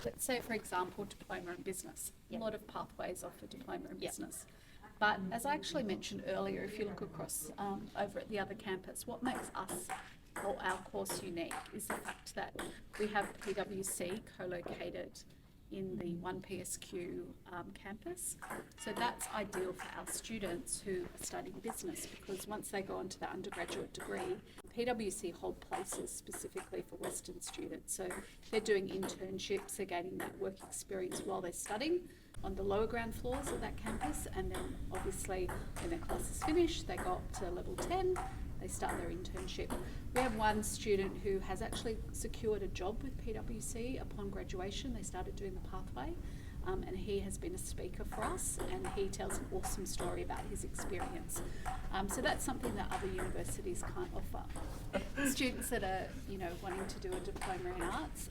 Let's say, for example, diploma in business. Yep. A lot of pathways offer diploma in Yep. business. But as I actually mentioned earlier, if you look across over at the other campus, what makes us or our course unique is the fact that we have PwC co-located in the 1PSQ campus. So that's ideal for our students who are studying business, because once they go on to their undergraduate degree, PwC hold places specifically for Western students. So they're doing internships, they're gaining that work experience while they're studying on the lower ground floors of that campus, and then obviously when their class is finished, they go up to level 10, they start their internship. We have one student who has actually secured a job with PwC upon graduation. They started doing the pathway, and he has been a speaker for us, and he tells an awesome story about his experience. So that's something that other universities can't offer. Students that are, wanting to do a diploma in arts,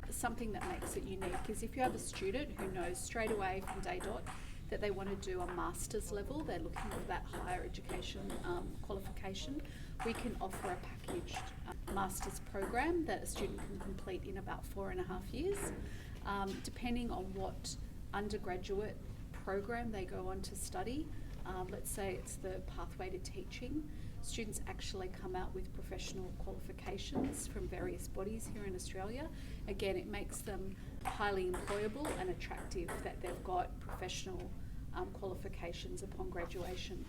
something that makes it unique is if you have a student who knows straight away from day dot that they want to do a master's level, they're looking for that higher education qualification, we can offer a packaged master's program that a student can complete in about 4.5 years. Depending on what undergraduate program they go on to study, let's say it's the pathway to teaching, students actually come out with professional qualifications from various bodies here in Australia. Again, it makes them highly employable and attractive that they've got professional qualifications upon graduation.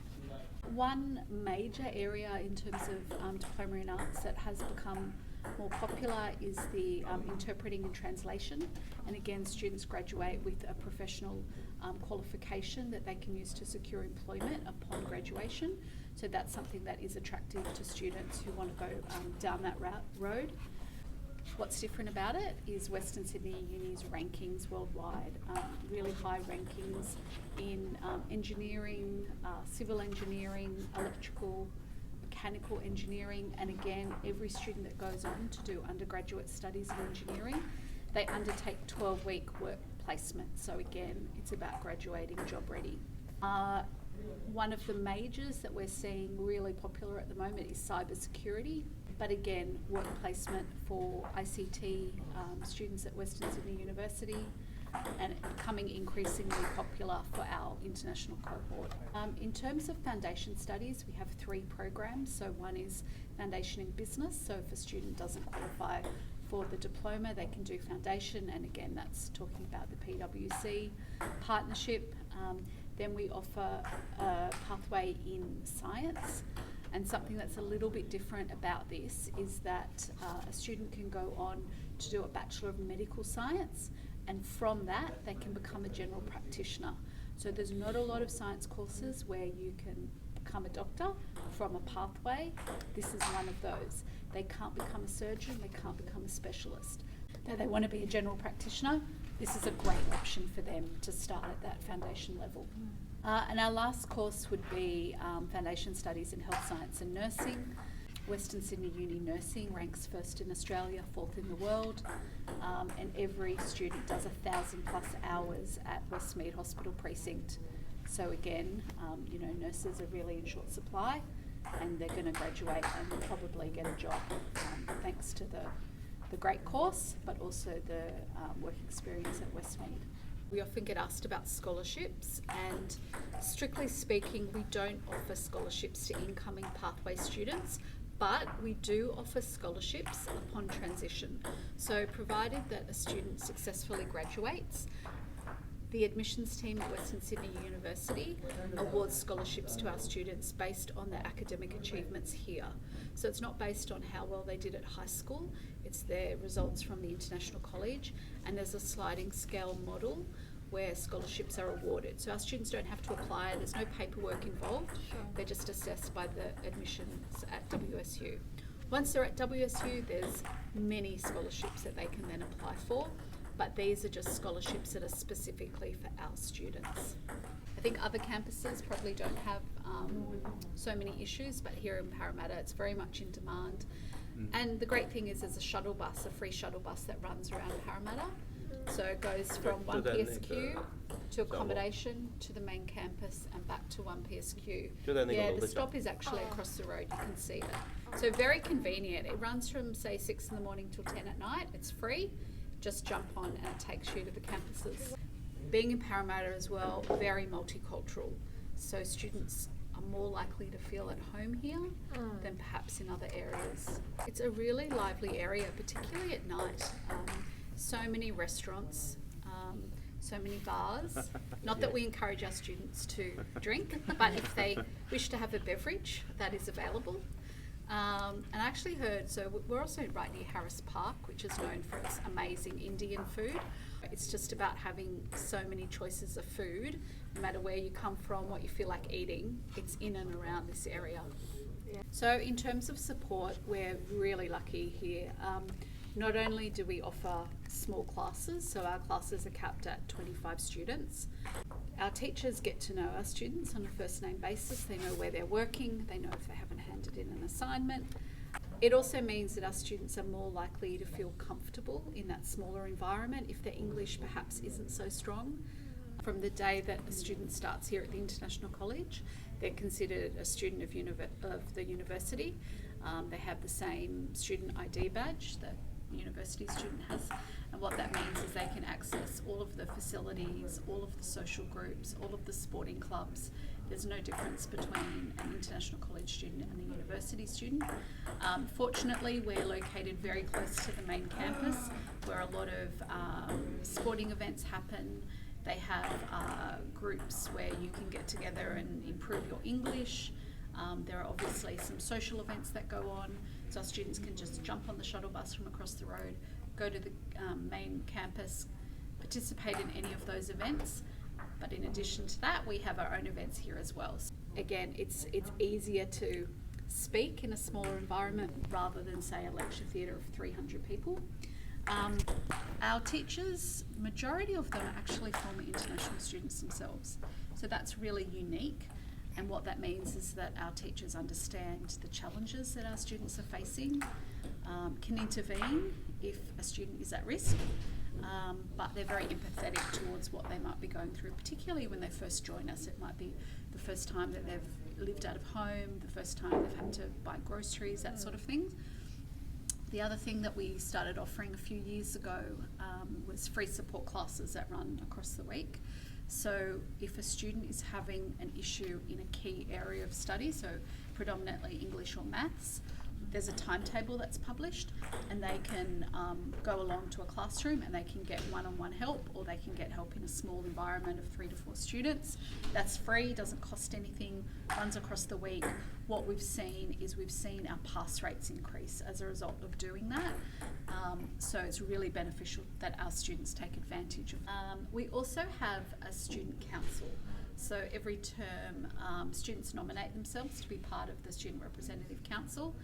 One major area in terms of diploma in arts that has become more popular is the interpreting and translation, and again students graduate with a professional qualification that they can use to secure employment upon graduation, so that's something that is attractive to students who want to go down that road. What's different about it is Western Sydney Uni's rankings worldwide, really high rankings in engineering, civil engineering, electrical, mechanical engineering, and again every student that goes on to do undergraduate studies in engineering, they undertake 12-week work placement. So again, it's about graduating job ready. One of the majors that we're seeing really popular at the moment is cybersecurity, but again, work placement for ICT students at Western Sydney University, and becoming increasingly popular for our international cohort. In terms of foundation studies, we have 3 programs. So one is Foundation in Business, so if a student doesn't qualify for the diploma, they can do foundation, and again that's talking about the PwC partnership. Then we offer a pathway in science, and something that's a little bit different about this is that a student can go on to do a Bachelor of Medical Science, and from that they can become a general practitioner. So there's not a lot of science courses where you can become a doctor from a pathway. This is one of those. They can't become a surgeon, they can't become a specialist. Though they want to be a general practitioner, this is a great option for them to start at that foundation level. And our last course would be Foundation Studies in Health Science and Nursing. Western Sydney Uni Nursing ranks 1st in Australia, 4th in the world, and every student does 1,000+ hours at Westmead Hospital Precinct. So again, nurses are really in short supply, and they're going to graduate and probably get a job thanks to the great course, but also the work experience at Westmead. We often get asked about scholarships, and strictly speaking, we don't offer scholarships to incoming pathway students, but we do offer scholarships upon transition. So provided that a student successfully graduates, the admissions team at Western Sydney University awards scholarships to our students based on their academic achievements here. So it's not based on how well they did at high school, it's their results from the International College, and there's a sliding scale model where scholarships are awarded. So our students don't have to apply, there's no paperwork involved, they're just assessed by the admissions at WSU. Once they're at WSU, there's many scholarships that they can then apply for, but these are just scholarships that are specifically for our students. I think other campuses probably don't have so many issues, but here in Parramatta it's very much in demand. And the great thing is there's a shuttle bus, a free shuttle bus that runs around Parramatta. So it goes from 1PSQ to accommodation to the main campus and back to 1PSQ. Yeah, the stop is actually across the road, you can see it. So very convenient. It runs from say 6 in the morning till 10 at night, it's free. just jump on and it takes you to the campuses. Being in Parramatta as well, very multicultural. So students are more likely to feel at home here than perhaps in other areas. It's a really lively area, particularly at night. So many restaurants, so many bars. Not that we encourage our students to drink, but if they wish to have a beverage, that is available. And I actually heard, so we're also right near Harris Park, which is known for its amazing Indian food. It's just about having so many choices of food, no matter where you come from, what you feel like eating, it's in and around this area. Yeah. So in terms of support, we're really lucky here. Not only do we offer small classes, so our classes are capped at 25 students. Our teachers get to know our students on a first name basis. They know where they're working, they know if they haven't handed in an assignment. It also means that our students are more likely to feel comfortable in that smaller environment if their English perhaps isn't so strong. From the day that a student starts here at the International College, they're considered a student of the university. They have the same student ID badge that a university student has, and what that means is they can access all of the facilities, all of the social groups, all of the sporting clubs. There's no difference between an international college student and a university student. Fortunately, we're located very close to the main campus where a lot of sporting events happen. They have groups where you can get together and improve your English. There are obviously some social events that go on, so our students can just jump on the shuttle bus from across the road, go to the main campus, participate in any of those events. But in addition to that, we have our own events here as well. So again, it's easier to speak in a smaller environment rather than, say, a lecture theatre of 300 people. Our teachers, majority of them are actually former international students themselves. So that's really unique. And what that means is that our teachers understand the challenges that our students are facing, can intervene if a student is at risk, but they're very empathetic towards what they might be going through, particularly when they first join us. It might be the first time that they've lived out of home, the first time they've had to buy groceries, that sort of thing. The other thing that we started offering a few years ago was free support classes that run across the week. So if a student is having an issue in a key area of study, so predominantly English or maths, there's a timetable that's published, and they can go along to a classroom and they can get one-on-one help, or they can get help in a small environment of 3 to 4 students. That's free, doesn't cost anything, runs across the week. What we've seen is our pass rates increase as a result of doing that. So it's really beneficial that our students take advantage of. We also have a student council. So every term, students nominate themselves to be part of the Student Representative Council,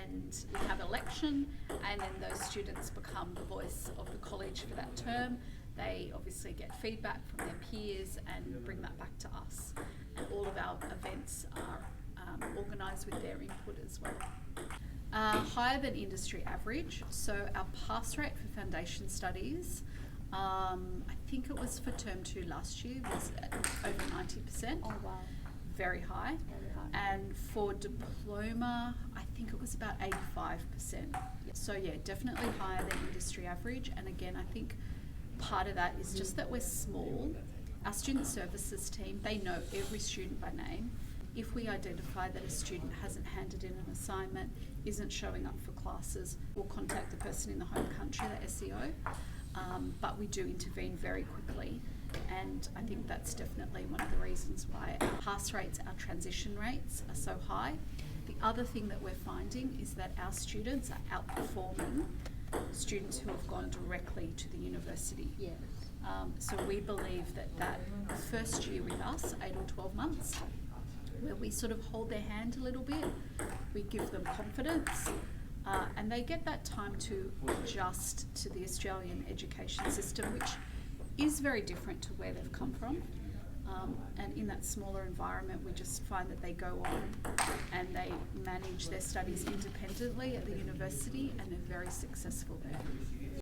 and we have election, and then those students become the voice of the college for that term. They obviously get feedback from their peers and bring that back to us. And all of our events are organised with their input as well. Higher than industry average. So our pass rate for foundation studies, I think it was for term 2 last year, was at over 90%. Oh wow. Very high. And for diploma, I think it was about 85%. So yeah, definitely higher than industry average. And again, I think part of that is just that we're small. Our student services team, they know every student by name. If we identify that a student hasn't handed in an assignment, isn't showing up for classes, we'll contact the person in the home country, the SEO. But we do intervene very quickly. And I think that's definitely one of the reasons why our pass rates, our transition rates are so high. The other thing that we're finding is that our students are outperforming students who have gone directly to the university. Yes. So we believe that first year with us, 8 or 12 months, where we sort of hold their hand a little bit, we give them confidence, and they get that time to adjust to the Australian education system, which is very different to where they've come from. And in that smaller environment, we just find that they go on and they manage their studies independently at the university, and they're very successful there.